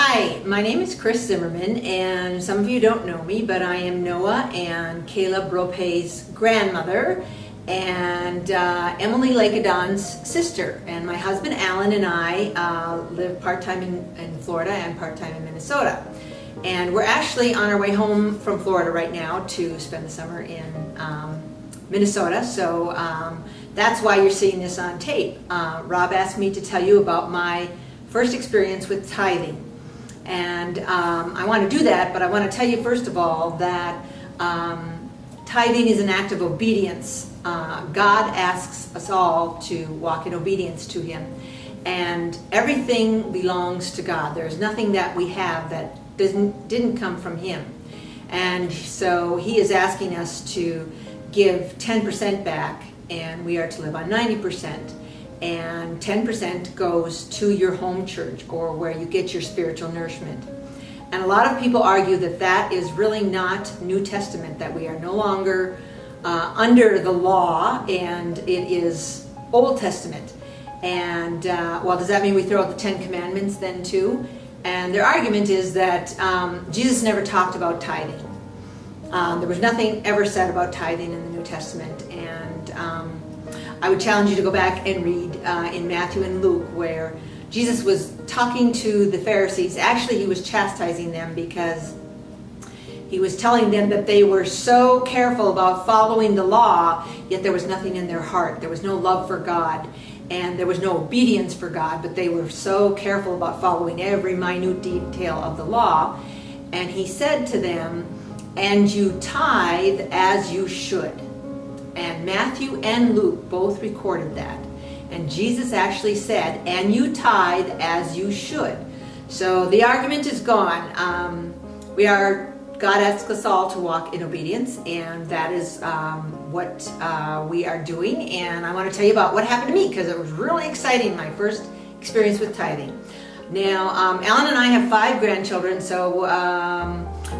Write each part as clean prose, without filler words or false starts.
Hi, my name is Chris Zimmerman, and some of you don't know me, but I am Noah and Caleb Rope's grandmother and Emily Lakedon's sister. And my husband Alan and I live part-time in Florida and part-time in Minnesota. And we're actually on our way home from Florida right now to spend the summer in Minnesota. So that's why you're seeing this on tape. Rob asked me to tell you about my first experience with tithing. And I want to do that, but I want to tell you first of all that tithing is an act of obedience. God asks us all to walk in obedience to Him. And everything belongs to God. There's nothing that we have that didn't come from Him. And so He is asking us to give 10% back, and we are to live on 90%. And 10% goes to your home church or where you get your spiritual nourishment. And a lot of people argue that that is really not New Testament, that we are no longer under the law and it is Old Testament. And well, does that mean we throw out the 10 Commandments then too? And their argument is that Jesus never talked about tithing. There was nothing ever said about tithing in the New Testament. And I would challenge you to go back and read in Matthew and Luke where Jesus was talking to the Pharisees. Actually, He was chastising them because He was telling them that they were so careful about following the law, yet there was nothing in their heart. There was no love for God, and there was no obedience for God, but they were so careful about following every minute detail of the law. And He said to them, "And you tithe as you should." And Matthew and Luke both recorded that. And Jesus actually said, "And you tithe as you should." So the argument is gone. God asks us all to walk in obedience, and that is what we are doing. And I want to tell you about what happened to me, because it was really exciting, my first experience with tithing. Now, Alan and I have 5 grandchildren, so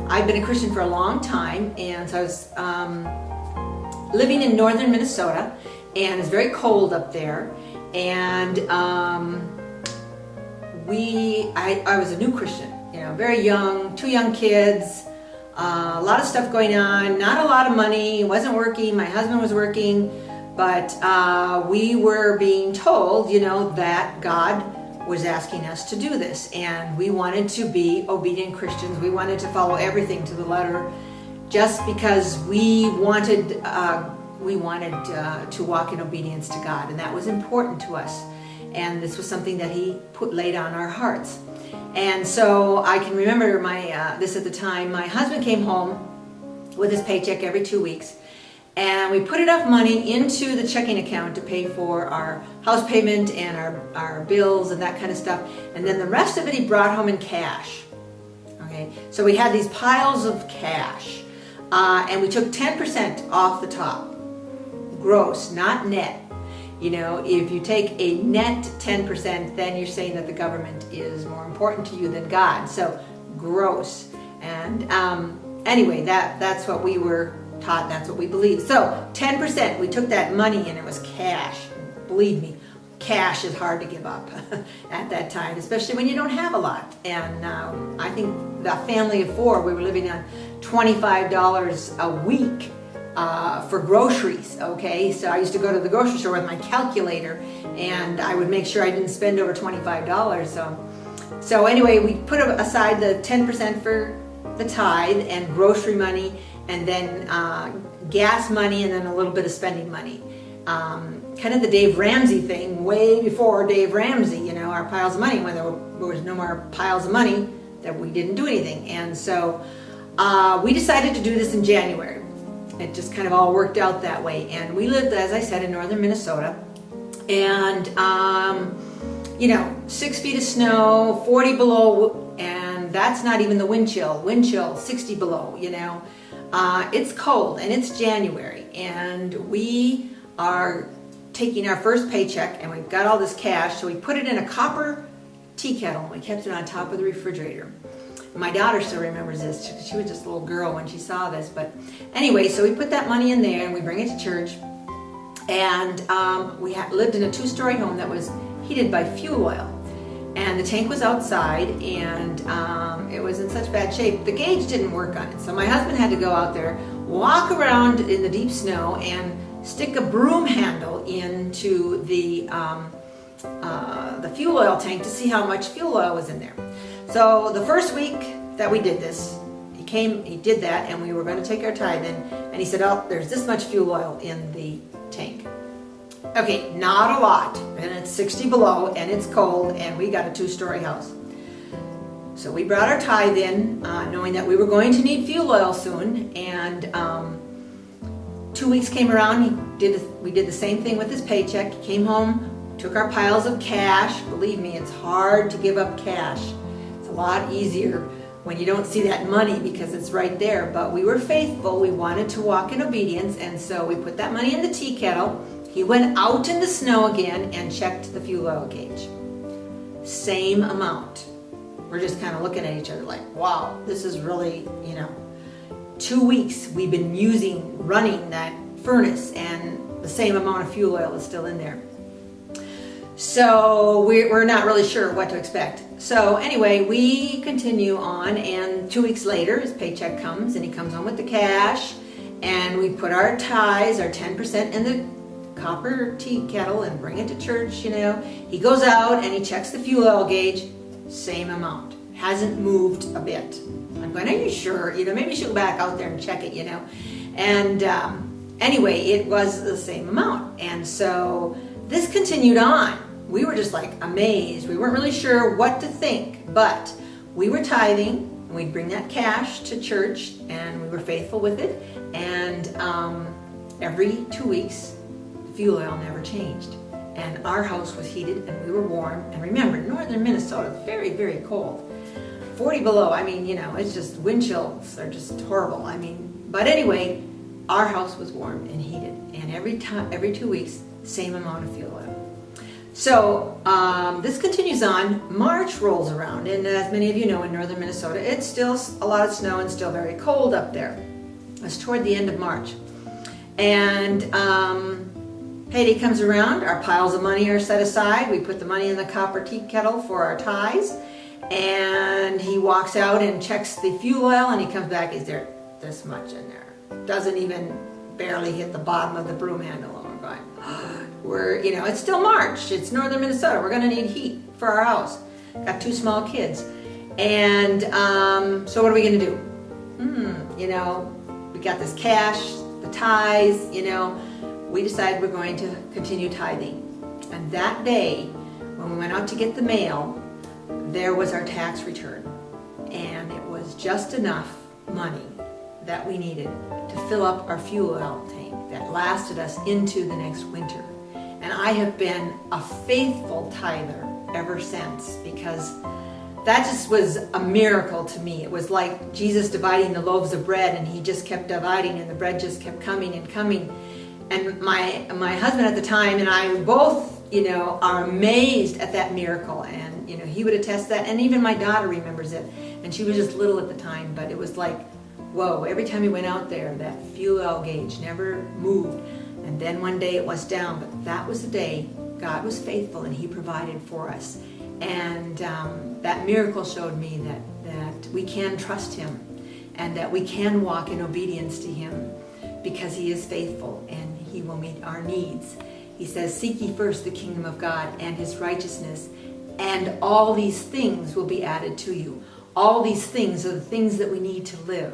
I've been a Christian for a long time, and so I was living in northern Minnesota, and it's very cold up there. And I was a new Christian, very young, 2 young kids, a lot of stuff going on, not a lot of money, wasn't working, my husband was working, but we were being told, that God was asking us to do this, and we wanted to be obedient Christians. We wanted to follow everything to the letter, just because we wanted to walk in obedience to God, and that was important to us. And this was something that He laid on our hearts. And so I can remember this at the time. My husband came home with his paycheck every 2 weeks, and we put enough money into the checking account to pay for our house payment and our bills and that kind of stuff. And then the rest of it He brought home in cash. Okay, so we had these piles of cash. And we took 10% off the top, gross, not net. If you take a net 10%, then you're saying that the government is more important to you than God. So gross. And anyway, that's what we were taught. That's what we believed. So 10%, we took that money and it was cash. Believe me, cash is hard to give up at that time, especially when you don't have a lot. And I think the family of 4, we were living on $25 a week for groceries, okay? So I used to go to the grocery store with my calculator, and I would make sure I didn't spend over $25. So anyway, we put aside the 10% for the tithe and grocery money, and then gas money, and then a little bit of spending money. Kind of the Dave Ramsey thing, way before Dave Ramsey, our piles of money, when there was no more piles of money, that we didn't do anything. And so we decided to do this in January. It just kind of all worked out that way. And we lived, as I said, in northern Minnesota. And, 6 feet of snow, 40 below, and that's not even the wind chill. Wind chill, 60 below, It's cold, and it's January. And we are taking our first paycheck, and we've got all this cash, so we put it in a copper tea kettle, and we kept it on top of the refrigerator. My daughter still remembers this. She was just a little girl when she saw this. But anyway, so we put that money in there, and we bring it to church. And we lived in a 2-story home that was heated by fuel oil. and the tank was outside, and it was in such bad shape. The gauge didn't work on it, so my husband had to go out there, walk around in the deep snow, and stick a broom handle into the fuel oil tank to see how much fuel oil was in there. So the first week that we did this, he did that, and we were going to take our tithe in, and he said, oh, there's this much fuel oil in the tank. Okay, not a lot, and it's 60 below, and it's cold, and we got a 2-story house. So we brought our tithe in, knowing that we were going to need fuel oil soon, and 2 weeks came around, we did the same thing with his paycheck. He came home, took our piles of cash. Believe me, it's hard to give up cash. It's a lot easier when you don't see that money because it's right there. But we were faithful. We wanted to walk in obedience, and so we put that money in the tea kettle. He went out in the snow again and checked the fuel oil gauge. Same amount. We're just kind of looking at each other like, wow, this is really, 2 weeks we've been running that furnace, and the same amount of fuel oil is still in there. So we're not really sure what to expect. So anyway, we continue on, and 2 weeks later his paycheck comes, and he comes home with the cash, and we put our tithes, our 10% in the copper tea kettle and bring it to church. He goes out and he checks the fuel oil gauge, same amount, hasn't moved a bit. I'm going, are you sure? Maybe you should go back out there and check it, And anyway, it was the same amount. And so this continued on. We were just like amazed. We weren't really sure what to think, but we were tithing, and we'd bring that cash to church, and we were faithful with it. And every 2 weeks, fuel oil never changed. And our house was heated, and we were warm. And remember, northern Minnesota is very, very cold. 40 below, it's just wind chills are just horrible. But anyway, our house was warm and heated. And every 2 weeks, same amount of fuel oil. So this continues on. March rolls around, and as many of you know, in northern Minnesota, it's still a lot of snow and still very cold up there. It's toward the end of March. And payday comes around, our piles of money are set aside. We put the money in the copper tea kettle for our tithes, and he walks out and checks the fuel oil, and he comes back, is there this much in there? Doesn't even barely hit the bottom of the broom handle. And we're going, it's still March, it's northern Minnesota, we're going to need heat for our house. Got 2 small kids. And so what are we going to do? We got this cash, the tithes, we decided we're going to continue tithing. And that day, when we went out to get the mail, there was our tax return. And it was just enough money that we needed to fill up our fuel oil tank that lasted us into the next winter. And I have been a faithful tither ever since, because that just was a miracle to me. It was like Jesus dividing the loaves of bread, and he just kept dividing, and the bread just kept coming and coming. And my husband at the time and I both, are amazed at that miracle. And, he would attest that. And even my daughter remembers it. And she was just little at the time, but it was like, whoa, every time we went out there, that fuel oil gauge never moved. And then one day it was down, but that was the day God was faithful and he provided for us. And that miracle showed me that we can trust him and that we can walk in obedience to him because he is faithful and he will meet our needs. He says, seek ye first the kingdom of God and his righteousness, and all these things will be added to you. All these things are the things that we need to live.